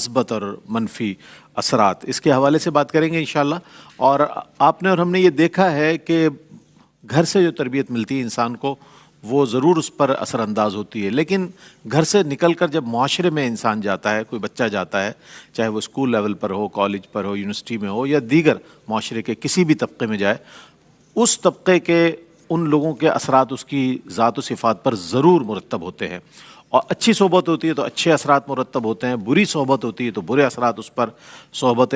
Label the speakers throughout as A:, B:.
A: مثبت اور منفی اثرات، اس کے حوالے سے بات کریں گے انشاءاللہ۔ اور آپ نے اور ہم نے یہ دیکھا ہے کہ گھر سے جو تربیت ملتی ہے انسان کو وہ ضرور اس پر اثر انداز ہوتی ہے، لیکن گھر سے نکل کر جب معاشرے میں انسان جاتا ہے، کوئی بچہ جاتا ہے، چاہے وہ اسکول لیول پر ہو، کالج پر ہو، یونیورسٹی میں ہو، یا دیگر معاشرے کے کسی بھی طبقے میں جائے، اس طبقے کے ان لوگوں کے اثرات اس کی ذات و صفات پر ضرور مرتب ہوتے ہیں۔ اور اچھی صحبت ہوتی ہے تو اچھے اثرات مرتب ہوتے ہیں، بری صحبت ہوتی ہے تو برے اثرات اس پر۔ صحبت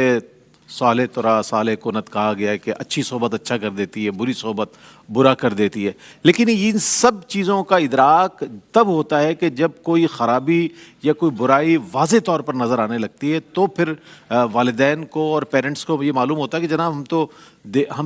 A: صالح ترا صالح کنت کہا گیا ہے کہ اچھی صحبت اچھا کر دیتی ہے، بری صحبت برا کر دیتی ہے۔ لیکن ان سب چیزوں کا ادراک تب ہوتا ہے کہ جب کوئی خرابی یا کوئی برائی واضح طور پر نظر آنے لگتی ہے، تو پھر والدین کو اور پیرنٹس کو یہ معلوم ہوتا ہے کہ جناب ہم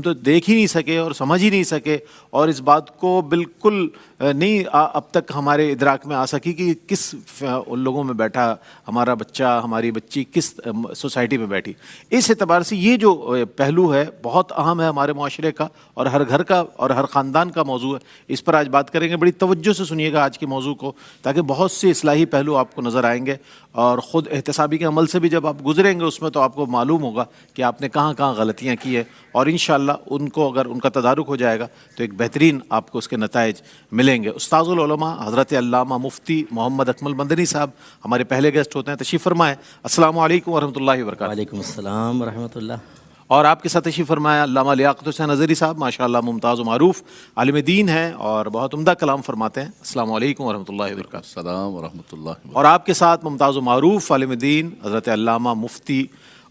A: تو دیکھ ہی نہیں سکے اور سمجھ ہی نہیں سکے، اور اس بات کو بالکل نہیں اب تک ہمارے ادراک میں آ سکی کہ کس ان لوگوں میں بیٹھا ہمارا بچہ، ہماری بچی کس سوسائٹی میں بیٹھی۔ اس اعتبار سے یہ جو پہلو ہے بہت اہم ہے ہمارے معاشرے کا، اور ہر گھر کا اور ہر خاندان کا موضوع ہے۔ اس پر آج بات کریں گے، بڑی توجہ سے سنیے گا آج کے موضوع کو، تاکہ بہت سے اصلاحی پہلو آپ کو نظر آئیں گے، اور خود احتسابی کے عمل سے بھی جب آپ گزریں گے اس میں تو آپ کو معلوم ہوگا کہ آپ نے کہاں کہاں غلطیاں کی ہیں، اور انشاءاللہ ان کو اگر ان کا تدارک ہو جائے گا تو ایک بہترین آپ کو اس کے نتائج ملیں گے۔ استاذ العلماء حضرت علامہ مفتی محمد اکمل مدنی صاحب ہمارے پہلے گیسٹ ہوتے ہیں، تشریف فرمائیں۔ السلام علیکم ورحمۃ اللہ وبرکاتہ۔
B: وعلیکم السلام ورحمۃ اللہ۔
A: اور آپ کے ساتھ تشریف فرمایا علامہ لیاقت حسین اظہری صاحب، ماشاءاللہ ممتاز و معروف عالم دین ہیں اور بہت عمدہ کلام فرماتے ہیں۔ السلام علیکم ورحمۃ اللہ وبرکاتہ۔
C: السلام ورحمۃ اللہ۔
A: اور آپ کے ساتھ ممتاز و معروف عالم دین حضرت علامہ مفتی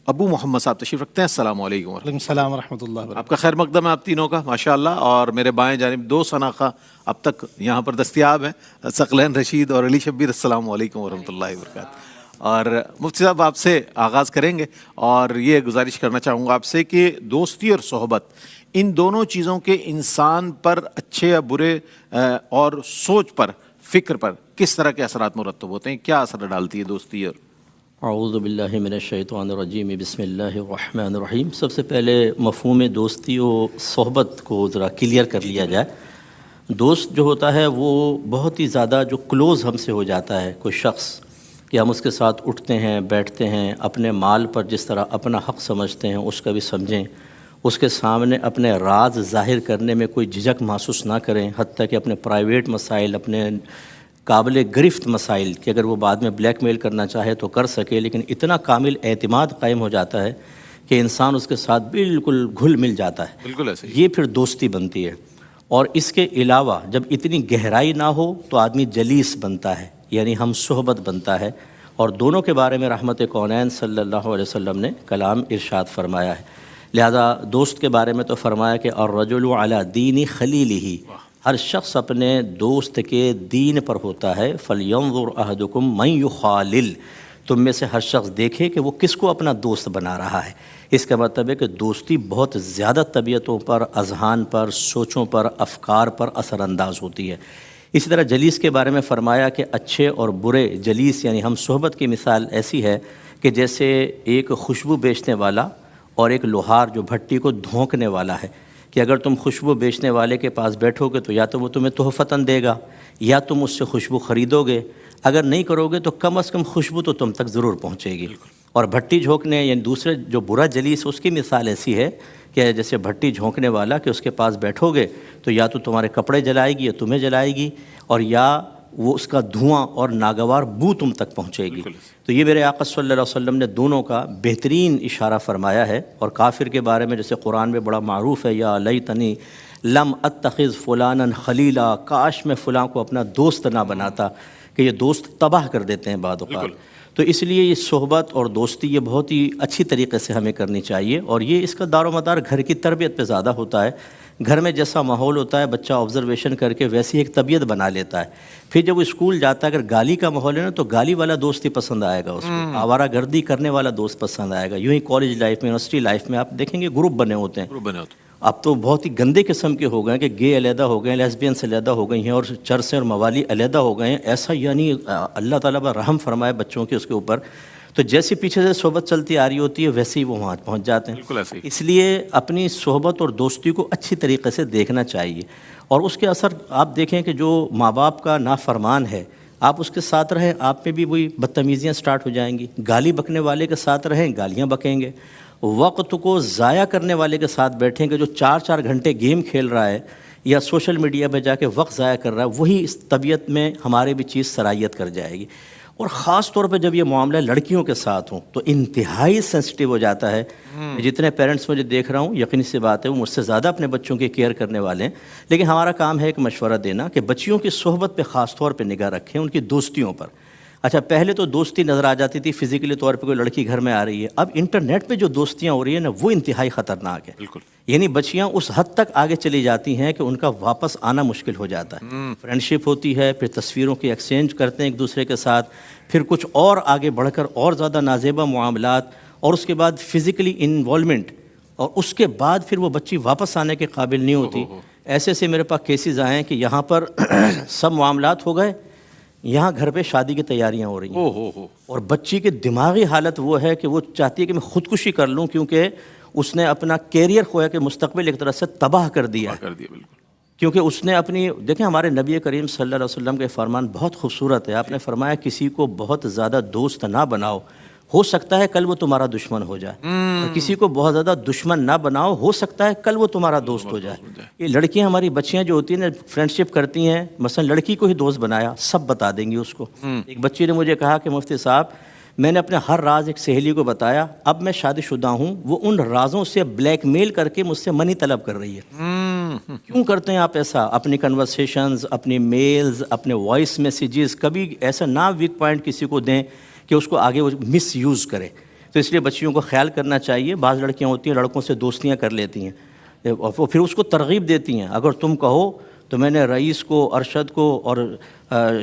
A: ابو محمد صاحب تشریف رکھتے ہیں۔ السلام علیکم ورحمۃ
D: وعلیکم السلام ورحمۃ اللہ وبرکاتہ۔
A: آپ کا خیر مقدم ہے آپ تینوں کا ماشاءاللہ، اور میرے بائیں جانب دو شناخہ اب تک یہاں پر دستیاب ہیں، ثقلین رشید اور علی شبیر۔ السلام علیکم ورحمۃ اللہ وبرکاتہ۔ اور مفتی صاحب آپ سے آغاز کریں گے، اور یہ گزارش کرنا چاہوں گا آپ سے کہ دوستی اور صحبت، ان دونوں چیزوں کے انسان پر اچھے یا برے اور سوچ پر، فکر پر کس طرح کے اثرات مرتب ہوتے ہیں، کیا اثر ڈالتی ہے دوستی؟ اور
B: اعوذ باللہ من الشیطان الرجیم، بسم اللہ الرحمن الرحیم۔ سب سے پہلے مفہوم دوستی و صحبت کو ذرا کلیئر کر لیا جائے۔ دوست جو ہوتا ہے وہ بہت ہی زیادہ جو کلوز ہم سے ہو جاتا ہے، کوئی شخص کہ ہم اس کے ساتھ اٹھتے ہیں، بیٹھتے ہیں، اپنے مال پر جس طرح اپنا حق سمجھتے ہیں اس کا بھی سمجھیں، اس کے سامنے اپنے راز ظاہر کرنے میں کوئی جھجک محسوس نہ کریں، حتیٰ کہ اپنے پرائیویٹ مسائل، اپنے قابل گرفت مسائل کہ اگر وہ بعد میں بلیک میل کرنا چاہے تو کر سکے، لیکن اتنا کامل اعتماد قائم ہو جاتا ہے کہ انسان اس کے ساتھ بالکل گھل مل جاتا ہے،
A: بالکل ایسے
B: یہ پھر دوستی بنتی ہے۔ اور اس کے علاوہ جب اتنی گہرائی نہ ہو تو آدمی جلیس بنتا ہے، یعنی ہم صحبت بنتا ہے، اور دونوں کے بارے میں رحمت کونین صلی اللہ علیہ وسلم نے کلام ارشاد فرمایا ہے۔ لہذا دوست کے بارے میں تو فرمایا کہ الرجل علی دین خلیلہ، ہر شخص اپنے دوست کے دین پر ہوتا ہے۔ فلینظر احدکم من یخالل، تم میں سے ہر شخص دیکھے کہ وہ کس کو اپنا دوست بنا رہا ہے۔ اس کا مطلب ہے کہ دوستی بہت زیادہ طبیعتوں پر، اذہان پر، سوچوں پر، افکار پر اثر انداز ہوتی ہے۔ اسی طرح جلیس کے بارے میں فرمایا کہ اچھے اور برے جلیس یعنی ہم صحبت کی مثال ایسی ہے کہ جیسے ایک خوشبو بیچنے والا اور ایک لوہار جو بھٹی کو دھونکنے والا ہے، کہ اگر تم خوشبو بیچنے والے کے پاس بیٹھو گے تو یا تو وہ تمہیں تحفتاً دے گا یا تم اس سے خوشبو خریدو گے، اگر نہیں کرو گے تو کم از کم خوشبو تو تم تک ضرور پہنچے گی۔ اور بھٹی جھونکنے یعنی دوسرے جو برا جلیس اس کی مثال ایسی ہے کہ جیسے بھٹی جھونکنے والا کہ اس کے پاس بیٹھو گے تو یا تو تمہارے کپڑے جلائے گی یا تمہیں جلائے گی، اور یا وہ اس کا دھواں اور ناگوار بو تم تک پہنچے گی۔ تو یہ میرے آقا صلی اللہ علیہ وسلم نے دونوں کا بہترین اشارہ فرمایا ہے۔ اور کافر کے بارے میں جیسے قرآن میں بڑا معروف ہے، یا لیتنی لم اتخذ فلانا خلیلا، کاش میں فلاں کو اپنا دوست نہ بناتا، کہ یہ دوست تباہ کر دیتے ہیں بعض اوقات۔ تو اس لیے یہ صحبت اور دوستی یہ بہت ہی اچھی طریقے سے ہمیں کرنی چاہیے، اور یہ اس کا دار و مدار گھر کی تربیت پہ زیادہ ہوتا ہے۔ گھر میں جیسا ماحول ہوتا ہے بچہ آبزرویشن کر کے ویسی ایک طبیعت بنا لیتا ہے۔ پھر جب وہ اسکول جاتا ہے اگر گالی کا ماحول ہے نا تو گالی والا دوست ہی پسند آئے گا اس کو، آوارہ گردی کرنے والا دوست پسند آئے گا۔ یوں ہی کالج لائف میں، یونیورسٹی لائف میں آپ دیکھیں گے گروپ بنے ہوتے ہیں، اب تو بہت ہی گندے قسم کے ہو گئے ہیں کہ گے علیحدہ ہو گئے ہیں، لیسبینس علیحدہ ہو گئی ہیں، اور چرسیں اور موالی علیحدہ ہو گئے ہیں۔ ایسا یعنی اللہ تعالیٰ پر رحم فرمائے بچوں کے اس کے اوپر، تو جیسی پیچھے سے صحبت چلتی آ رہی ہوتی ہے ویسے ہی وہ وہاں پہنچ جاتے ہیں۔ اس لیے اپنی صحبت اور دوستی کو اچھی طریقے سے دیکھنا چاہیے، اور اس کے اثر آپ دیکھیں کہ جو ماں باپ کا نافرمان ہے آپ اس کے ساتھ رہیں، آپ میں بھی وہی بدتمیزیاں سٹارٹ ہو جائیں گی. گالی بکنے والے کے ساتھ رہیں، گالیاں بکیں گے. وقت کو ضائع کرنے والے کے ساتھ بیٹھیں گے جو 4 گھنٹے گیم کھیل رہا ہے یا سوشل میڈیا پہ جا کے وقت ضائع کر رہا ہے، وہی اس طبیعت میں ہمارے بھی چیز سرایت کر جائے گی. اور خاص طور پہ جب یہ معاملہ لڑکیوں کے ساتھ ہوں تو انتہائی سینسٹیو ہو جاتا ہے. جتنے پیرنٹس مجھے دیکھ رہا ہوں، یقینی سی بات ہے وہ مجھ سے زیادہ اپنے بچوں کی کیئر کرنے والے ہیں، لیکن ہمارا کام ہے ایک مشورہ دینا کہ بچیوں کی صحبت پہ خاص طور پہ نگاہ رکھیں، ان کی دوستیوں پر. اچھا، پہلے تو دوستی نظر آ جاتی تھی فزیکلی طور پہ، کوئی لڑکی گھر میں آ رہی ہے. اب انٹرنیٹ پہ جو دوستیاں ہو رہی ہیں نا، وہ انتہائی خطرناک ہے.
A: بالکل.
B: یعنی بچیاں اس حد تک آگے چلی جاتی ہیں کہ ان کا واپس آنا مشکل ہو جاتا ہے. فرینڈ شپ ہوتی ہے، پھر تصویروں کی ایکسچینج کرتے ہیں ایک دوسرے کے ساتھ، پھر کچھ اور آگے بڑھ کر اور زیادہ نازیبا معاملات، اور اس کے بعد فزیکلی انوالومنٹ، اور اس کے بعد پھر وہ بچی واپس آنے کے قابل نہیں ہوتی. ایسے سے میرے پاس کیسز آئے ہیں کہ یہاں پر سب معاملات ہو گئے، یہاں گھر پہ شادی کی تیاریاں ہو رہی ہیں، اور بچی کی دماغی حالت وہ ہے کہ وہ چاہتی ہے کہ میں خودکشی کر لوں، کیونکہ اس نے اپنا کیریئر کھویا کہ مستقبل ایک طرح سے تباہ کر دیا.
A: بالکل.
B: کیونکہ اس نے اپنی، دیکھیں ہمارے نبی کریم صلی اللہ علیہ وسلم کا فرمان بہت خوبصورت ہے. آپ نے فرمایا کسی کو بہت زیادہ دوست نہ بناؤ، ہو سکتا ہے کل وہ تمہارا دشمن ہو جائے. اور کسی کو بہت زیادہ دشمن نہ بناؤ، ہو سکتا ہے کل وہ تمہارا دوست ہو جائے. یہ لڑکیاں، ہماری بچیاں جو ہوتی ہیں نا، فرینڈ شپ کرتی ہیں، مثلا لڑکی کو ہی دوست بنایا، سب بتا دیں گی اس کو. ایک بچی نے مجھے کہا کہ مفتی صاحب میں نے اپنے ہر راز ایک سہیلی کو بتایا، اب میں شادی شدہ ہوں، وہ ان رازوں سے بلیک میل کر کے مجھ سے منی طلب کر رہی ہے. کیوں کرتے ہیں آپ ایسا؟ اپنی کنورسیشنز، اپنی میلز، اپنے وائس میسیجز، کبھی ایسا نہ ویک پوائنٹ کسی کو دیں کہ اس کو آگے وہ مس یوز کرے. تو اس لیے بچیوں کو خیال کرنا چاہیے. بعض لڑکیاں ہوتی ہیں لڑکوں سے دوستیاں کر لیتی ہیں اور وہ پھر اس کو ترغیب دیتی ہیں، اگر تم کہو تو میں نے رئیس کو، ارشد کو اور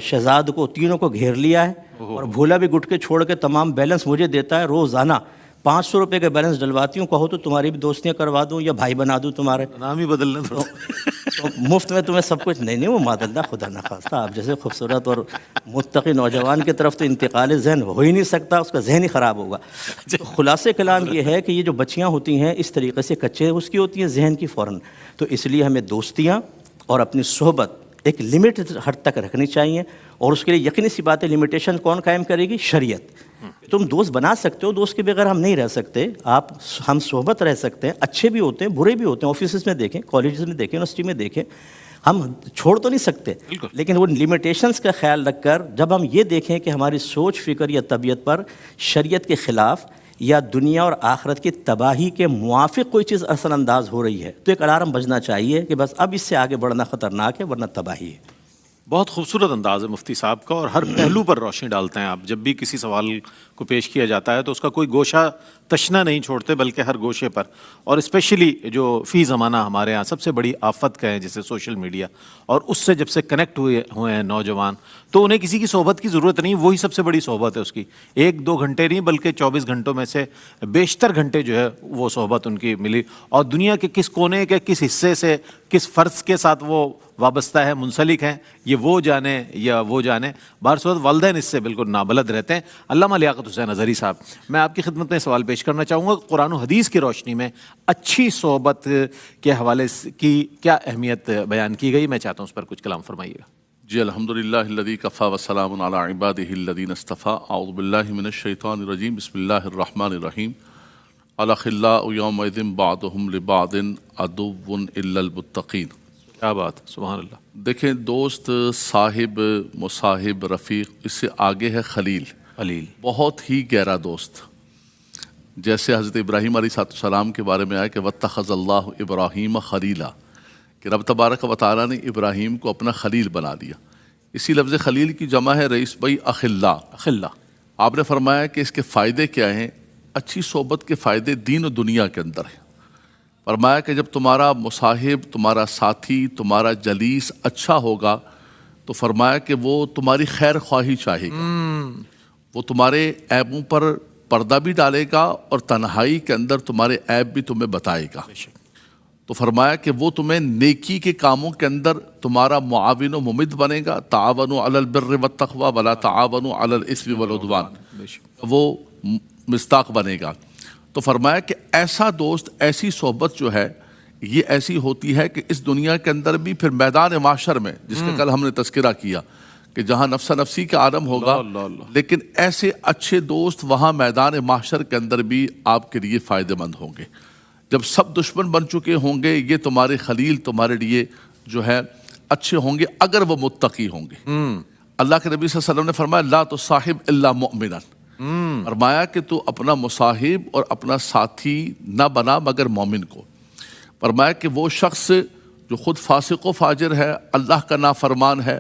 B: شہزاد کو، تینوں کو گھیر لیا ہے، اور بھولا بھی گٹ کے چھوڑ کے تمام بیلنس مجھے دیتا ہے. روزانہ 500 روپے کا بیلنس ڈلواتی ہوں، کہو تو تمہاری بھی دوستیاں کروا دوں یا بھائی بنا دوں تمہارے،
A: نام ہی بدلنا تھوڑا.
B: تو مفت میں تمہیں سب کچھ. نہیں وہ معاذ اللہ، خدا نخواستہ آپ جیسے خوبصورت اور متقی نوجوان کی طرف تو انتقال ذہن ہو ہی نہیں سکتا، اس کا ذہن ہی خراب ہوگا. تو خلاصے کلام یہ ہے کہ یہ جو بچیاں ہوتی ہیں اس طریقے سے کچے اس کی ہوتی ہیں ذہن کی فوراً. تو اس لیے ہمیں دوستیاں اور اپنی صحبت ایک لمٹ حد تک رکھنی چاہیے. اور اس کے لیے یقینی سی بات ہے، لمیٹیشن کون قائم کرے گی؟ شریعت. تم دوست بنا سکتے ہو، دوست کے بغیر ہم نہیں رہ سکتے. ہم صحبت رہ سکتے ہیں، اچھے بھی ہوتے ہیں، برے بھی ہوتے ہیں. آفیسز میں دیکھیں، کالجز میں دیکھیں، یونیورسٹی میں دیکھیں، ہم چھوڑ تو نہیں سکتے، لیکن وہ لمیٹیشنز کا خیال رکھ کر جب ہم یہ دیکھیں کہ ہماری سوچ، فکر یا طبیعت پر شریعت کے خلاف یا دنیا اور آخرت کی تباہی کے موافق کوئی چیز اثر انداز ہو رہی ہے، تو ایک الارم بجنا چاہیے کہ بس اب اس سے آگے بڑھنا خطرناک ہے، ورنہ تباہی ہے.
A: بہت خوبصورت انداز ہے مفتی صاحب کا، اور ہر پہلو پر روشنی ڈالتے ہیں آپ. جب بھی کسی سوال کو پیش کیا جاتا ہے تو اس کا کوئی گوشہ تشنا نہیں چھوڑتے، بلکہ ہر گوشے پر. اور اسپیشلی جو فی زمانہ ہمارے ہاں سب سے بڑی آفت کہیں جیسے سوشل میڈیا، اور اس سے جب سے کنیکٹ ہوئے ہیں نوجوان، تو انہیں کسی کی صحبت کی ضرورت نہیں. وہی سب سے بڑی صحبت ہے اس کی. 1-2 گھنٹے نہیں بلکہ 24 گھنٹوں میں سے بیشتر گھنٹے جو ہے وہ صحبت ان کی ملی. اور دنیا کے کس کونے کے کس حصے سے کس فرد کے ساتھ وہ وابستہ ہے، منسلک ہیں، یہ وہ جانے یا وہ جانے. بہر صورت والدین اس سے بالکل نابلد رہتے ہیں. علامہ لیاقت حسین اظہری صاحب، میں آپ کی خدمت میں سوال پیش کرنا چاہوں گا. قرآن و حدیث کی روشنی میں اچھی صحبت کے حوالے کی کیا اہمیت بیان کی گئی؟ میں چاہتا ہوں اس پر کچھ کلام فرمائیے گا.
C: جی الحمدللہ الذی کفا وسلام علی عبادہ الذین اصطفیٰ. اعوذ باللہ من الشیطان الرجیم. بسم اللہ الرحمن الرحیم. الاخلاء یومئذ بعضهم لبعض عدو الا المتقین.
A: کیا بات، سبحان اللہ.
C: دیکھیں، دوست، صاحب، مصاحب، رفیق، اس سے آگے ہے خلیل.
A: خلیل
C: بہت ہی گہرا دوست. جیسے حضرت ابراہیم علیہ السلام کے بارے میں آیا کہ واتخذ اللہ ابراہیم خلیلا، کہ رب تبارک و تعالیٰ نے ابراہیم کو اپنا خلیل بنا دیا. اسی لفظ خلیل کی جمع ہے رئیس بھائی اخلا.
A: اخلا.
C: آپ نے فرمایا کہ اس کے فائدے کیا ہیں؟ اچھی صحبت کے فائدے دین و دنیا کے اندر ہیں. فرمایا کہ جب تمہارا مصاحب، تمہارا ساتھی، تمہارا جلیس اچھا ہوگا تو فرمایا کہ وہ تمہاری خیر خواہی چاہے گا، وہ تمہارے عیبوں پر پردہ بھی ڈالے گا اور تنہائی کے اندر تمہارے عیب بھی تمہیں بتائے گا. تو فرمایا کہ وہ تمہیں نیکی کے کاموں کے اندر تمہارا معاون و ممد بنے گا. تعاونوا علی البر والتقوی ولا تعاونوا علی الاثم والعدوان، وہ مصداق بنے گا. تو فرمایا کہ ایسا دوست، ایسی صحبت جو ہے یہ ایسی ہوتی ہے کہ اس دنیا کے اندر بھی پھر میدان معاشر میں، جس کا کل ہم نے تذکرہ کیا کہ جہاں نفسہ نفسی کا عالم ہوگا، لیکن ایسے اچھے دوست وہاں میدان محشر کے اندر بھی آپ کے لیے فائدہ مند ہوں گے۔ جب سب دشمن بن چکے ہوں گے، یہ تمہارے خلیل تمہارے لیے جو ہے اچھے ہوں گے اگر وہ متقی ہوں گے۔ اللہ کے نبی صلی اللہ علیہ وسلم نے فرمایا لا تصاحب الا مؤمنا، فرمایا کہ تو اپنا مصاحب اور اپنا ساتھی نہ بنا مگر مومن کو۔ فرمایا کہ وہ شخص جو خود فاسق و فاجر ہے، اللہ کا نافرمان ہے،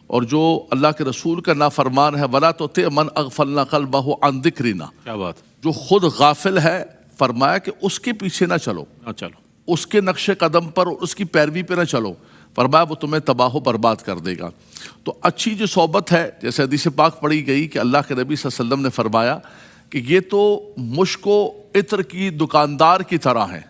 C: اور جو اللہ کے رسول کا نافرمان ہے، وَلَا تُطِعْ مَنْ أَغْفَلْنَا قَلْبَهُ عَنْ ذِكْرِنَا،
A: کیا بات،
C: جو خود غافل ہے، فرمایا کہ اس کے پیچھے نہ چلو، اس کے نقش قدم پر اور اس کی پیروی پہ نہ چلو، فرمایا وہ تمہیں تباہ و برباد کر دے گا۔ تو اچھی جو صحبت ہے، جیسے حدیث پاک پڑھی گئی کہ اللہ کے نبی صلی اللہ علیہ وسلم نے فرمایا کہ یہ تو مشک و عطر کی دکاندار کی طرح ہے،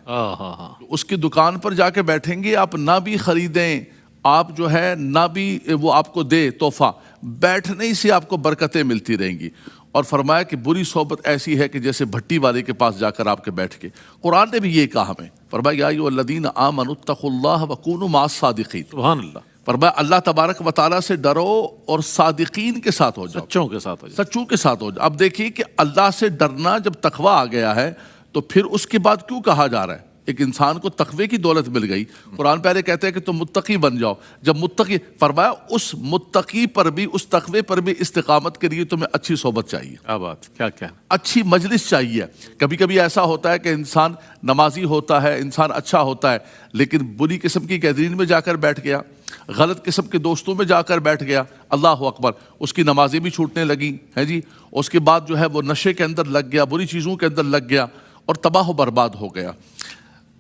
C: اس کی دکان پر جا کے بیٹھیں گے، آپ نہ بھی خریدیں، آپ جو ہے نہ بھی وہ آپ کو دے تحفہ، بیٹھنے ہی سے آپ کو برکتیں ملتی رہیں گی۔ اور فرمایا کہ بری صحبت ایسی ہے کہ جیسے بھٹی والے کے پاس جا کر آپ کے بیٹھ کے، قرآن نے بھی یہ کہا ہمیں، فرمایا یا ایھا الذین آمنوا اتقوا اللہ وکونوا مع الصادقین،
A: سبحان اللہ،
C: فرمایا اللہ تبارک و تعالیٰ سے ڈرو اور صادقین کے ساتھ ہو جاؤ،
A: سچوں کے ساتھ ہو جائے۔
C: سچوں کے ساتھ ہو جاؤ۔ اب دیکھیے کہ اللہ سے ڈرنا جب تقوی آ گیا ہے تو پھر اس کے بعد کیوں کہا جا رہا ہے؟ ایک انسان کو تقوی کی دولت مل گئی، قرآن پہلے کہتے ہیں کہ تم متقی بن جاؤ، جب متقی، فرمایا اس متقی پر بھی، اس تقوی پر بھی استقامت کے لیے تمہیں اچھی صحبت چاہیے،
A: کیا بات، کیا کیا،
C: اچھی مجلس چاہیے۔ کبھی کبھی ایسا ہوتا ہے کہ انسان نمازی ہوتا ہے، انسان اچھا ہوتا ہے، لیکن بری قسم کی گیدرین میں جا کر بیٹھ گیا، غلط قسم کے دوستوں میں جا کر بیٹھ گیا، اللہ اکبر، اس کی نمازیں بھی چھوٹنے لگیں ہیں جی، اس کے بعد جو ہے وہ نشے کے اندر لگ گیا، بری چیزوں کے اندر لگ گیا اور تباہ و برباد ہو گیا۔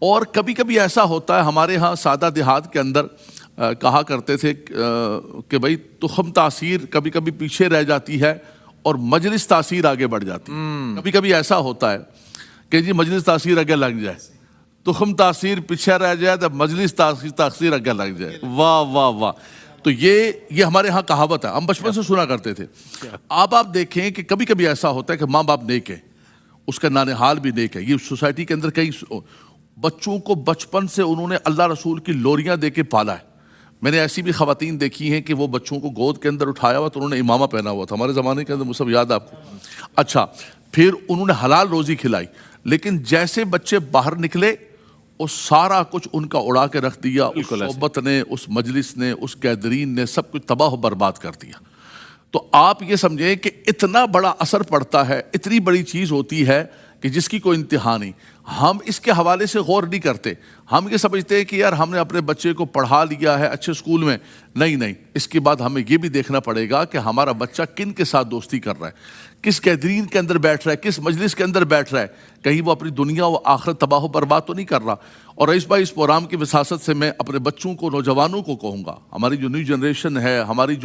C: اور کبھی کبھی ایسا ہوتا ہے، ہمارے ہاں سادہ دیہات کے اندر کہا کرتے تھے کہ بھئی تخم تاثیر کبھی کبھی پیچھے رہ جاتی ہے اور مجلس تاثیر آگے بڑھ جاتی ہے۔ کبھی کبھی ایسا ہوتا ہے کہ جی مجلس تاثیر آگے لگ جائے، تخم تاثیر پیچھے رہ جائے تو مجلس تاثیر آگے لگ جائے، واہ واہ واہ۔ تو یہ ہمارے ہاں کہاوت ہے، ہم بچپن سے سنا کرتے تھے۔ اب آپ دیکھیں کہ کبھی کبھی ایسا ہوتا ہے کہ ماں باپ نیک ہے، اس کا نانحال بھی نیک ہے، یہ سوسائٹی کے اندر کئی بچوں کو بچپن سے انہوں نے اللہ رسول کی لوریاں دے کے پالا ہے۔ میں نے ایسی بھی خواتین دیکھی ہیں کہ وہ بچوں کو گود کے اندر اٹھایا ہوا تو انہوں نے امامہ پہنا ہوا تھا، ہمارے زمانے کے اندر وہ سب یاد ہے آپ کو؟ اچھا، پھر انہوں نے حلال روزی کھلائی، لیکن جیسے بچے باہر نکلے وہ سارا کچھ ان کا اڑا کے رکھ دیا، اس صحبت نے، اس مجلس نے، اس گیدرین نے سب کچھ تباہ و برباد کر دیا۔ تو آپ یہ سمجھیں کہ اتنا بڑا اثر پڑتا ہے، اتنی بڑی چیز ہوتی ہے کہ جس کی کوئی انتہا نہیں۔ ہم اس کے حوالے سے غور نہیں کرتے، ہم یہ سمجھتے ہیں کہ یار ہم نے اپنے بچے کو پڑھا لیا ہے اچھے اسکول میں، نہیں، اس کے بعد ہمیں یہ بھی دیکھنا پڑے گا کہ ہمارا بچہ کن کے ساتھ دوستی کر رہا ہے، کس گیدرین کے اندر بیٹھ رہا ہے، کس مجلس کے اندر بیٹھ رہا ہے، کہیں وہ اپنی دنیا و آخرت تباہ و برباد تو نہیں کر رہا۔ اور رئیس بھائی، اس پروگرام کی وساست سے میں اپنے بچوں کو، نوجوانوں کو کہوں گا، ہماری جو نیو جنریشن ہے، ہماری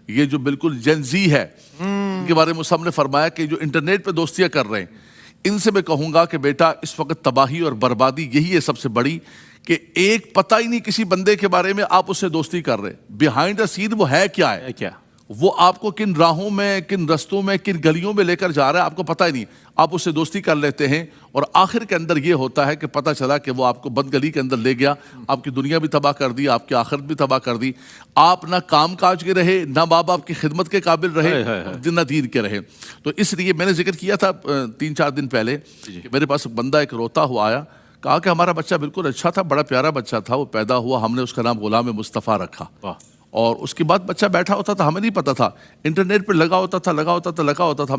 C: یہ جو بالکل جین زی ہے، ان کے بارے میں صاحب نے فرمایا کہ جو انٹرنیٹ پہ دوستیاں کر رہے ہیں، ان سے میں کہوں گا کہ بیٹا اس وقت تباہی اور بربادی یہی ہے سب سے بڑی، کہ ایک پتہ ہی نہیں کسی بندے کے بارے میں آپ اس سے دوستی کر رہے، بیہائنڈ دا سین وہ ہے کیا ہے،
A: کیا
C: وہ آپ کو کن راہوں میں، کن رستوں میں، کن گلیوں میں لے کر جا رہا ہے، آپ کو پتہ ہی نہیں، آپ اس سے دوستی کر لیتے ہیں، اور آخر کے اندر یہ ہوتا ہے کہ پتہ چلا کہ وہ آپ کو بد گلی کے اندر لے گیا، آپ کی دنیا بھی تباہ کر دی، آپ کی آخرت بھی تباہ کر دی، آپ نہ کام کاج کے رہے، نہ ماں باپ کی خدمت کے قابل رہے، نہ دین کے رہے۔ تو اس لیے میں نے ذکر کیا تھا 3-4 دن پہلے کہ میرے پاس بندہ ایک روتا ہوا آیا، کہا کہ ہمارا بچہ بالکل اچھا تھا، بڑا پیارا بچہ تھا، وہ پیدا ہوا، ہم نے اس کا نام غلام مصطفیٰ رکھا، اور اس کے بعد بچہ بیٹھا ہوتا تھا، ہمیں نہیں پتا تھا، انٹرنیٹ پہ لگا ہوتا تھا، ہم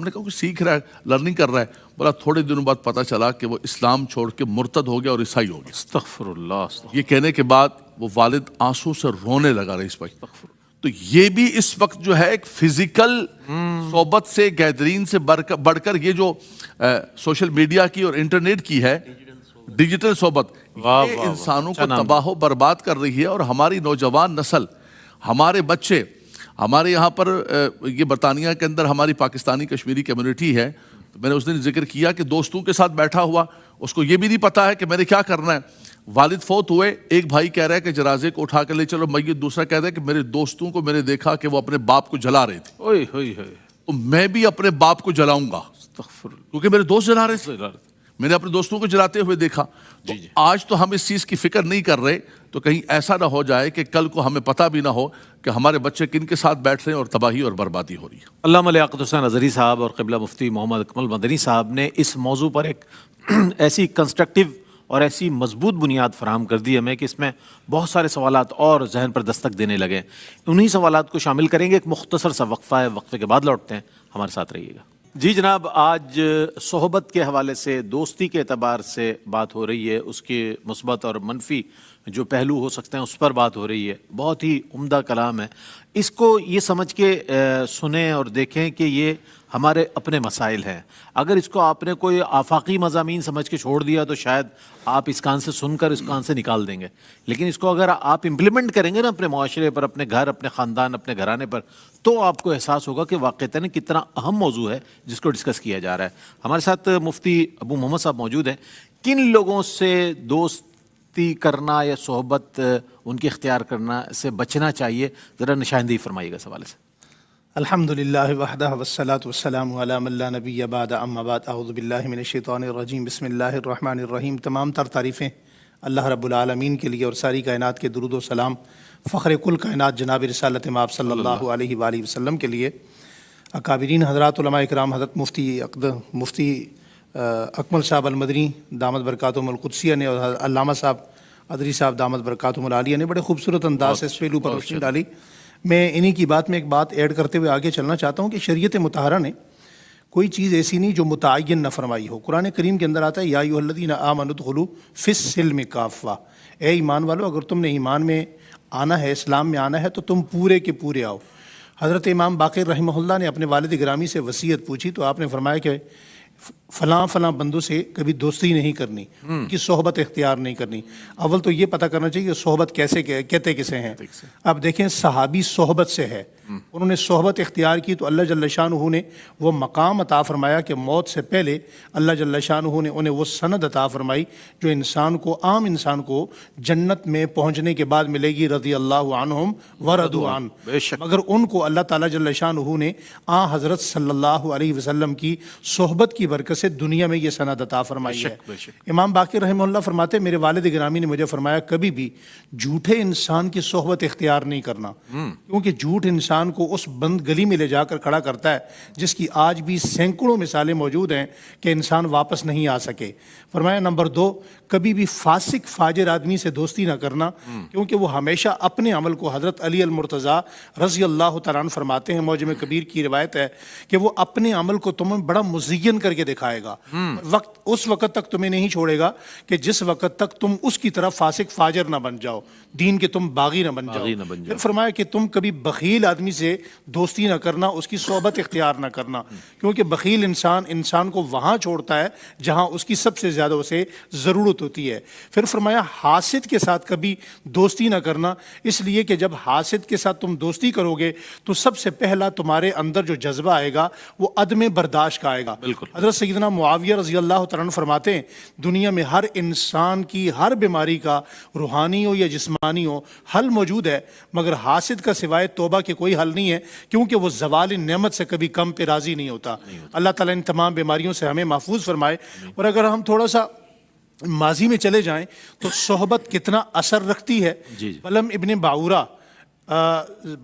C: نے کہا کہ سیکھ رہا ہے، لرننگ کر رہا ہے، بولا تھوڑے دنوں بعد پتا چلا کہ وہ اسلام چھوڑ کے مرتد ہو گیا اور عیسائی ہو گیا۔
A: استغفر اللہ،
C: یہ کہنے کے بعد وہ والد آنسو سے رونے لگا رئیس بھائی۔ تو یہ بھی اس وقت جو ہے ایک فزیکل صحبت سے، گیدرین سے بڑھ کر یہ جو سوشل میڈیا کی اور انٹرنیٹ کی ہے ڈیجیٹل صحبت، یہ انسانوں کو تباہ و برباد کر رہی ہے۔ اور ہماری نوجوان نسل، ہمارے بچے، ہمارے یہاں پر یہ برطانیہ کے اندر ہماری پاکستانی کشمیری کمیونٹی ہے، میں نے اس دن ذکر کیا کہ دوستوں کے ساتھ بیٹھا ہوا، اس کو یہ بھی نہیں پتا ہے کہ میں نے کیا کرنا ہے۔ والد فوت ہوئے، ایک بھائی کہہ رہا ہے کہ جنازے کو اٹھا کے لے چلو میت، دوسرا کہہ رہا ہے کہ میرے دوستوں کو میں نے دیکھا کہ وہ اپنے باپ کو جلا رہے تھے، تو میں بھی اپنے باپ کو جلاؤں گا کیونکہ میرے دوست جلا رہے تھے۔ میں نے اپنے دوستوں کو جلاتے ہوئے دیکھا. تو آج تو ہم اس چیز کی فکر نہیں کر رہے, تو کہیں ایسا نہ ہو جائے کہ کل کو ہمیں پتہ بھی نہ ہو کہ ہمارے بچے کن کے ساتھ بیٹھ رہے ہیں اور تباہی اور بربادی ہو رہی ہے.
A: علامہ لیاقت حسین اظہری صاحب اور قبلہ مفتی محمد اکمل مدنی صاحب نے اس موضوع پر ایک ایسی کنسٹرکٹیو اور ایسی مضبوط بنیاد فراہم کر دی ہمیں کہ اس میں بہت سارے سوالات اور ذہن پر دستک دینے لگے. انہی سوالات کو شامل کریں گے. ایک مختصر سا وقفہ ہے, وقفے کے بعد لوٹتے ہیں, ہمارے ساتھ رہیے گا. جی جناب, آج صحبت کے حوالے سے, دوستی کے اعتبار سے بات ہو رہی ہے, اس کے مثبت اور منفی جو پہلو ہو سکتے ہیں اس پر بات ہو رہی ہے. بہت ہی عمدہ کلام ہے. اس کو یہ سمجھ کے سنیں اور دیکھیں کہ یہ ہمارے اپنے مسائل ہیں. اگر اس کو آپ نے کوئی آفاقی مضامین سمجھ کے چھوڑ دیا تو شاید آپ اس کان سے سن کر اس کان سے نکال دیں گے, لیکن اس کو اگر آپ امپلیمنٹ کریں گے نا اپنے معاشرے پر, اپنے گھر, اپنے خاندان, اپنے گھرانے پر, تو آپ کو احساس ہوگا کہ واقعتاً کتنا اہم موضوع ہے جس کو ڈسکس کیا جا رہا ہے. ہمارے ساتھ مفتی ابو محمد صاحب موجود ہیں. کن لوگوں سے دوستی کرنا یا صحبت ان کی اختیار کرنا سے بچنا چاہیے, ذرا نشاندہی فرمائیے گا اس حوالے سے.
D: الحمد للہ وحدہ والصلاة والسلام علی من لا نبی بعد. اما بعد, اعوذ باللہ من الشیطان الرجیم, بسم اللہ الرحمن الرحیم. تمام تر تعریفیں اللہ رب العالمین کے لیے اور ساری کائنات کے درود و سلام فخر کل کائنات جناب رسالت مآب صلی اللہ علیہ وآلہ وسلم کے لیے. اکابرین حضرات, علماء اکرام, حضرت مفتی اکمل صاحب المدنی دامت برکاتہم القدسیہ نے اور علامہ صاحب ادری صاحب دامت برکاتہم العالیہ نے بڑے خوبصورت انداز سے اس پہلو پر روشنی ڈالی. میں انہی کی بات میں ایک بات ایڈ کرتے ہوئے آگے چلنا چاہتا ہوں کہ شریعت مطہرہ نے کوئی چیز ایسی نہیں جو متعین نہ فرمائی ہو. قرآن کریم کے اندر آتا ہے, یا ایھا الذین آمنوا ادخلوا فی السلم کافہ, اے ایمان والو اگر تم نے ایمان میں آنا ہے, اسلام میں آنا ہے, تو تم پورے کے پورے آؤ. حضرت امام باقر رحمہ اللہ نے اپنے والد گرامی سے وصیت پوچھی تو آپ نے فرمایا کہ فلاں فلاں بندوں سے کبھی دوستی نہیں کرنی, ان کی صحبت اختیار نہیں کرنی. اول تو یہ پتہ کرنا چاہیے کہ صحبت کیسے کہتے کسے ہیں. اب دیکھیں, صحابی صحبت سے ہے, انہوں نے صحبت اختیار کی تو اللہ جل شانہ نے وہ مقام عطا فرمایا کہ موت سے پہلے اللہ جل شانہ نے انہیں وہ سند عطا فرمائی جو انسان کو, عام انسان کو جنت میں پہنچنے کے بعد ملے گی. رضی اللہ عنہم ورضوا عنہ. مگر ان کو اللہ تعالیٰ جل شانہ نے حضرت صلی اللہ علیہ وسلم کی صحبت کی برکت سے دنیا میں یہ سند عطا فرمائی ہے. امام باقر رحمہ اللہ فرماتے, میرے والد گرامی نے مجھے فرمایا کبھی بھی جھوٹے انسان کی صحبت اختیار نہیں کرنا, کیونکہ جھوٹ انسان کو اس بند گلی میں لے جا کر کھڑا کرتا ہے جس کی آج بھی سینکڑوں مثالیں موجود ہیں کہ انسان واپس نہیں آ سکے. فرمایا نمبر 2, کبھی بھی فاسق فاجر آدمی سے دوستی نہ کرنا, کیونکہ وہ ہمیشہ اپنے عمل کو, حضرت علی المرتضیٰ رضی اللہ تعالیٰ عنہ فرماتے ہیں, معجم کبیر کی روایت ہے کہ وہ اپنے عمل کو تمہیں بڑا مزین کر کے دکھائے گا, اس وقت تک تمہیں نہیں چھوڑے گا کہ جس وقت تک تم اس کی طرف فاسق فاجر نہ بن جاؤ, دین کے تم باغی نہ بن جاؤ. پھر فرمایا کہ تم کبھی بخیل آدمی سے دوستی نہ کرنا, اس کی صحبت اختیار نہ کرنا, کیونکہ بخیل انسان کو وہاں چھوڑتا ہے جہاں اس کی سب سے زیادہ اسے ضرورت ہوتی ہے. پھر فرمایا حاسد کے ساتھ کبھی دوستی نہ کرنا, اس لیے کہ جب حاسد کے ساتھ تم دوستی کرو گے تو سب سے پہلا تمہارے اندر جو جذبہ آئے گا وہ عدم برداشت کا آئے گا. حضرت سیدنا معاویہ رضی اللہ تعالیٰ عنہ فرماتے ہیں, دنیا میں ہر انسان کی ہر بیماری کا, روحانی ہو یا جسمانی ہو, حل موجود ہے, مگر حاسد کا سوائے توبہ کے کوئی حل نہیں ہے, کیونکہ وہ زوال نعمت سے کبھی کم پہ راضی نہیں ہوتا. اللہ تعالیٰ ان تمام بیماریوں سے ہمیں محفوظ فرمائے. اور اگر ہم تھوڑا سا ماضی میں چلے جائیں تو صحبت کتنا اثر رکھتی ہے. بلم ابن باورہ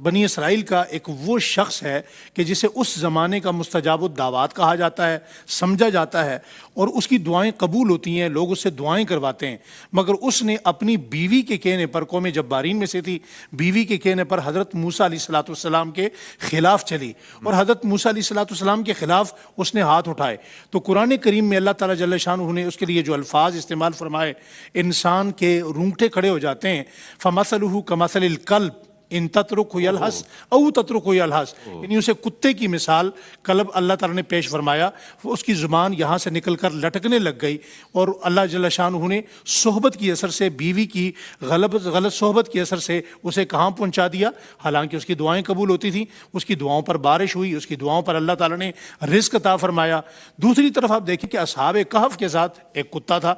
D: بنی اسرائیل کا ایک وہ شخص ہے کہ جسے اس زمانے کا مستجاب الدعوات کہا جاتا ہے, سمجھا جاتا ہے, اور اس کی دعائیں قبول ہوتی ہیں, لوگ اس سے دعائیں کرواتے ہیں. مگر اس نے اپنی بیوی کے کہنے پر, قوم جبارین میں سے تھی, بیوی کے کہنے پر حضرت موسیٰ علیہ السلام کے خلاف چلی, اور حضرت موسیٰ علیہ السلام کے خلاف اس نے ہاتھ اٹھائے. تو قرآن کریم میں اللہ تعالیٰ جل شانہ نے اس کے لیے جو الفاظ استعمال فرمائے, انسان کے رونگٹے کھڑے ہو جاتے ہیں. فَمَثَلُهُ كَمَثَلِ الْكَلْبِ ان تترکہ یلہث او تترکہ یلہث, یعنی اسے کتے کی مثال کلب اللہ تعالیٰ نے پیش فرمایا. اس کی زبان یہاں سے نکل کر لٹکنے لگ گئی, اور اللہ جل شانہ نے صحبت کی اثر سے, بیوی کی غلط صحبت کی اثر سے اسے کہاں پہنچا دیا. حالانکہ اس کی دعائیں قبول ہوتی تھیں, اس کی دعاؤں پر بارش ہوئی, اس کی دعاؤں پر اللہ تعالیٰ نے رزق عطا فرمایا. دوسری طرف آپ دیکھیں کہ اصحاب کہف کے ساتھ ایک کتا تھا,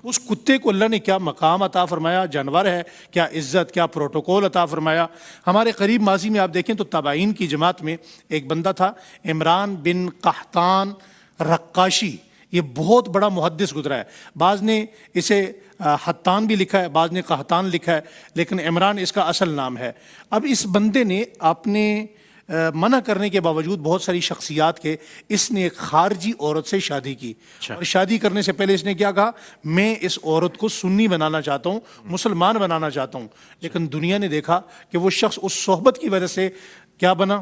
D: اس کتے کو اللہ نے کیا مقام عطا فرمایا, جانور ہے, کیا عزت, کیا پروٹوکول عطا فرمایا. ہمارے قریب ماضی میں آپ دیکھیں تو تابعین کی جماعت میں ایک بندہ تھا, عمران بن قحطان رقاشی. یہ بہت بڑا محدث گزرا ہے. بعض نے اسے حتان بھی لکھا ہے, بعض نے قحطان لکھا ہے, لیکن عمران اس کا اصل نام ہے. اب اس بندے نے اپنے منع کرنے کے باوجود بہت ساری شخصیات کے, اس نے ایک خارجی عورت سے شادی کی, اور شادی کرنے سے پہلے اس نے کیا کہا, میں اس عورت کو سنی بنانا چاہتا ہوں, مسلمان بنانا چاہتا ہوں. لیکن دنیا نے دیکھا کہ وہ شخص اس صحبت کی وجہ سے کیا بنا,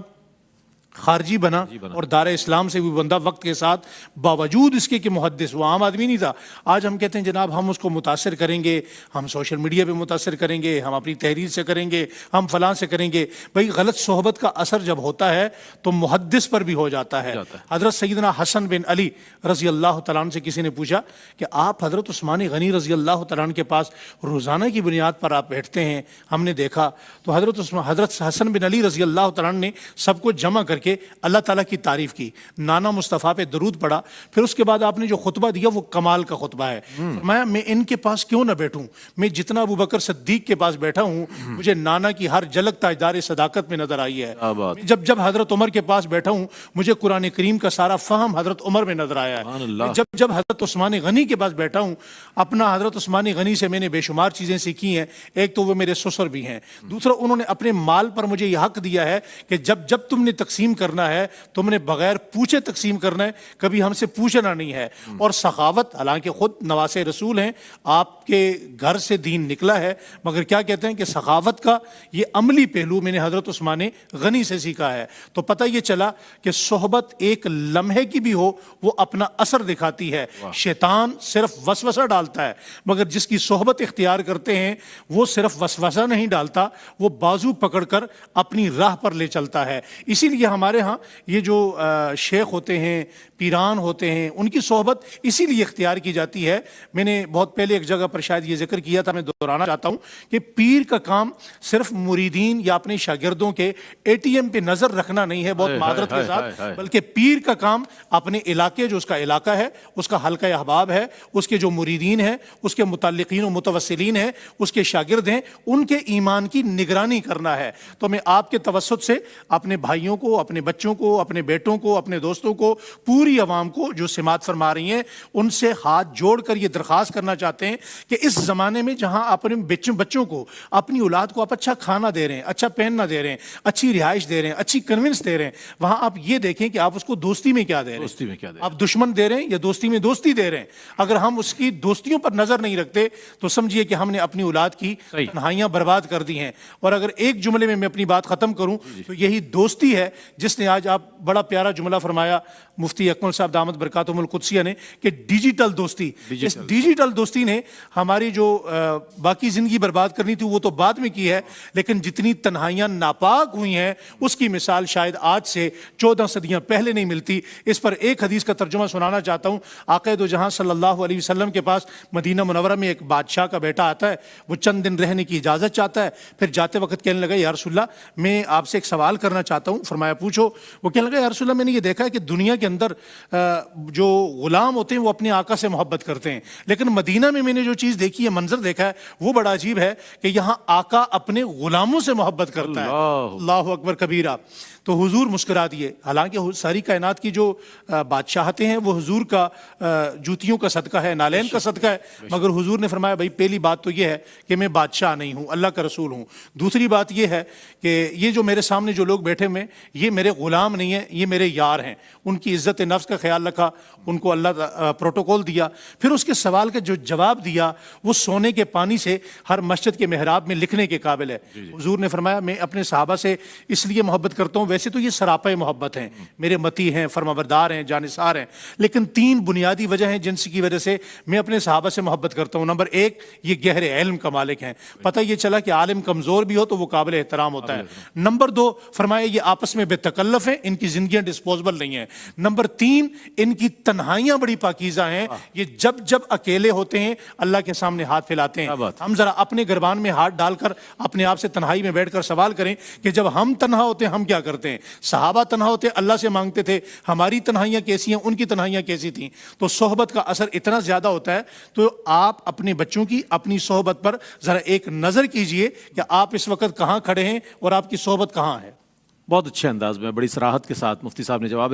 D: خارجی بنا, اور دار اسلام سے بھی بندہ وقت کے ساتھ باوجود اس کے کہ محدث, وہ عام آدمی نہیں تھا. آج ہم کہتے ہیں جناب ہم اس کو متاثر کریں گے, ہم سوشل میڈیا پہ متاثر کریں گے, ہم اپنی تحریر سے کریں گے, ہم فلاں سے کریں گے. بھائی غلط صحبت کا اثر جب ہوتا ہے تو محدث پر بھی ہو جاتا ہے. حضرت سیدنا حسن بن علی رضی اللہ تعالیٰ عنہ سے کسی نے پوچھا کہ آپ حضرت عثمان غنی رضی اللہ تعالیٰ عنہ کے پاس روزانہ کی بنیاد پر آپ بیٹھتے ہیں, ہم نے دیکھا. تو حضرت حسن بن علی رضی اللہ تعالیٰ عنہ نے سب کو جمع کر کے اللہ تعالیٰ کی تعریف کی, نانا مصطفیٰ پہ درود پڑھا. پھر اس کے بعد آپ نے جو خطبہ دیا وہ کمال کا خطبہ ہے. میں ان کے پاس کیوں نہ بیٹھوں, میں جتنا ابو بکر صدیق کے پاس بیٹھا ہوں مجھے نانا کی ہر جھلک تاجدار صداقت میں نظر آئی ہے. جب حضرت عمر کے پاس بیٹھا ہوں مجھے قرآن کریم کا سارا فہم حضرت عمر میں نظر آیا ہے. جب حضرت عثمان غنی کے پاس بیٹھا ہوں, اپنا حضرت عثمان غنی سے میں نے بے شمار چیزیں سیکھی ہیں. ایک تو وہ میرے سسر بھی ہیں, دوسرا انہوں نے اپنے مال پر مجھے یہ حق دیا ہے کہ جب تم نے تقسیم کرنا ہے تم نے بغیر پوچھے تقسیم کرنا ہے, کبھی ہم سے پوچھنا نہیں ہے. اور سخاوت, حالانکہ خود نواسے رسول ہیں, آپ کے گھر سے دین نکلا ہے, مگر کیا کہتے ہیں کہ سخاوت کا یہ عملی پہلو میں نے حضرت عثمان غنی سے سیکھا ہے. تو پتہ یہ چلا کہ صحبت ایک لمحے کی بھی ہو وہ اپنا اثر دکھاتی ہے. شیطان صرف وسوسہ ڈالتا ہے, مگر جس کی صحبت اختیار کرتے ہیں وہ صرف وسوسہ نہیں ڈالتا, وہ بازو پکڑ کر اپنی راہ پر لے چلتا ہے. اسی لیے ہمارے ہاں یہ جو شیخ ہوتے ہیں, پیران ہوتے ہیں, ان کی صحبت اسی لیے اختیار کی جاتی ہے. میں نے بہت پہلے ایک جگہ پر شاید یہ ذکر کیا تھا, میں دہرانا چاہتا ہوں کہ پیر کا کام صرف مریدین یا اپنے شاگردوں کے اے ٹی ایم پہ نظر رکھنا نہیں ہے, بہت معذرت کے ساتھ, بلکہ پیر کا کام اپنے علاقے, جو اس کا علاقہ ہے, اس کا حلقہ احباب ہے, اس کے جو مریدین ہیں, اس کے متعلقین و متوسلین ہیں, اس کے شاگرد ہیں, ان کے ایمان کی نگرانی کرنا ہے. تو میں آپ کے توسط سے اپنے بھائیوں کو, اپنے بچوں کو, اپنے بیٹوں کو, اپنے دوستوں کو, پوری عوام کو جو سماعت فرما رہی ہیں, ان سے ہاتھ جوڑ کر یہ درخواست کرنا چاہتے ہیں کہ اس زمانے میں جہاں اپنے بچوں کو, اپنی اولاد کو آپ اچھا کھانا دے رہے ہیں, اچھا پہننا دے رہے ہیں, اچھی رہائش دے رہے ہیں, اچھی کنونس دے رہے ہیں, وہاں آپ یہ دیکھیں کہ آپ اس کو دوستی میں کیا دے رہے ہیں. آپ دشمن دے رہے ہیں یا دوستی میں دوستی دے رہے ہیں. اگر ہم اس کی دوستیوں پر نظر نہیں رکھتے تو سمجھیے کہ ہم نے اپنی اولاد کی تنہائیاں برباد کر دی ہیں. اور اگر ایک جملے میں اپنی بات ختم کروں تو یہی دوستی ہے جس نے آج, آپ بڑا پیارا جملہ فرمایا مفتی اکمل صاحب دامت برکاتہم القدسیہ نے, کہ ڈیجیٹل دوستی. اس ڈیجیٹل دوستی نے ہماری جو باقی زندگی برباد کرنی تھی وہ تو بعد میں کی ہے, لیکن جتنی تنہائیاں ناپاک ہوئی ہیں اس کی مثال شاید آج سے 14 صدیاں پہلے نہیں ملتی. اس پر ایک حدیث کا ترجمہ سنانا چاہتا ہوں. آقا دو جہاں صلی اللہ علیہ وسلم کے پاس مدینہ منورہ میں ایک بادشاہ کا بیٹا آتا ہے, وہ چند دن رہنے کی اجازت چاہتا ہے. پھر جاتے وقت کہنے لگا یا رسول اللہ میں آپ سے ایک سوال کرنا چاہتا ہوں. فرمایا پوچھو. وہ کہنے لگا یا رسول اللہ میں نے یہ دیکھا ہے کہ دنیا کے اندر جو غلام ہوتے ہیں وہ اپنے آقا سے محبت کرتے ہیں, لیکن مدینہ میں نے جو چیز دیکھی ہے, منظر دیکھا ہے, وہ بڑا عجیب ہے کہ یہاں آقا اپنے غلاموں سے محبت کرتا ہے. اللہ اکبر کبیرہ. تو حضور مسکرا دیے. حالانکہ ساری کائنات کی جو بادشاہتیں ہیں وہ حضور کا جوتیوں کا صدقہ ہے, نالین کا صدقہ ہے, مگر حضور نے فرمایا بھائی پہلی بات تو یہ ہے کہ میں بادشاہ نہیں ہوں, اللہ کا رسول ہوں. دوسری بات یہ ہے کہ یہ جو میرے سامنے جو لوگ بیٹھے ہوئے یہ میرے غلام نہیں ہیں, یہ میرے یار ہیں. ان کی عزت نفس کا خیال رکھا, ان کو اللہ پروٹوکول دیا. پھر اس کے سوال کا جو جواب دیا وہ سونے کے پانی سے ہر مسجد کے محراب میں لکھنے کے قابل ہے. حضور نے فرمایا میں اپنے صحابہ سے اس لیے محبت کرتا ہوں, ویسے تو یہ سراپا محبت ہیں, میرے متی ہیں, فرمانبردار ہیں, جانثار ہیں, لیکن 3 بنیادی وجہ ہیں جن کی وجہ سے میں اپنے صحابہ سے محبت کرتا ہوں. نمبر 1, یہ گہرے علم کا مالک ہیں. پتہ یہ چلا کہ عالم کمزور بھی ہو تو وہ قابل احترام ہوتا ہے. نمبر 2, فرمایا یہ آپس میں بے تکلف ہیں, ان کی زندگیاں ڈسپوزبل نہیں ہیں. نمبر 3, ان کی تنہائیاں بڑی پاکیزہ ہیں, یہ جب اکیلے ہوتے ہیں اللہ کے سامنے ہاتھ پھیلاتے ہیں. ہم ذرا اپنے گربان میں ہاتھ ڈال کر اپنے آپ سے تنہائی میں بیٹھ کر سوال کریں کہ جب ہم تنہا ہوتے ہیں ہم کیا کرتے ہیں. صحابہ تنہا ہوتے اللہ سے مانگتے تھے, ہماری تنہائیاں کیسی ہیں, ان کی تنہائیاں کیسی تھیں. تو صحبت کا اثر اتنا زیادہ ہوتا ہے. تو آپ اپنے بچوں کی اپنی صحبت پر ذرا ایک نظر کیجئے کہ آپ اس وقت کہاں کھڑے ہیں اور آپ کی صحبت کہاں ہے.
A: بہت اچھے انداز میں, بڑی صراحت کے ساتھ مفتی صاحب نے جواب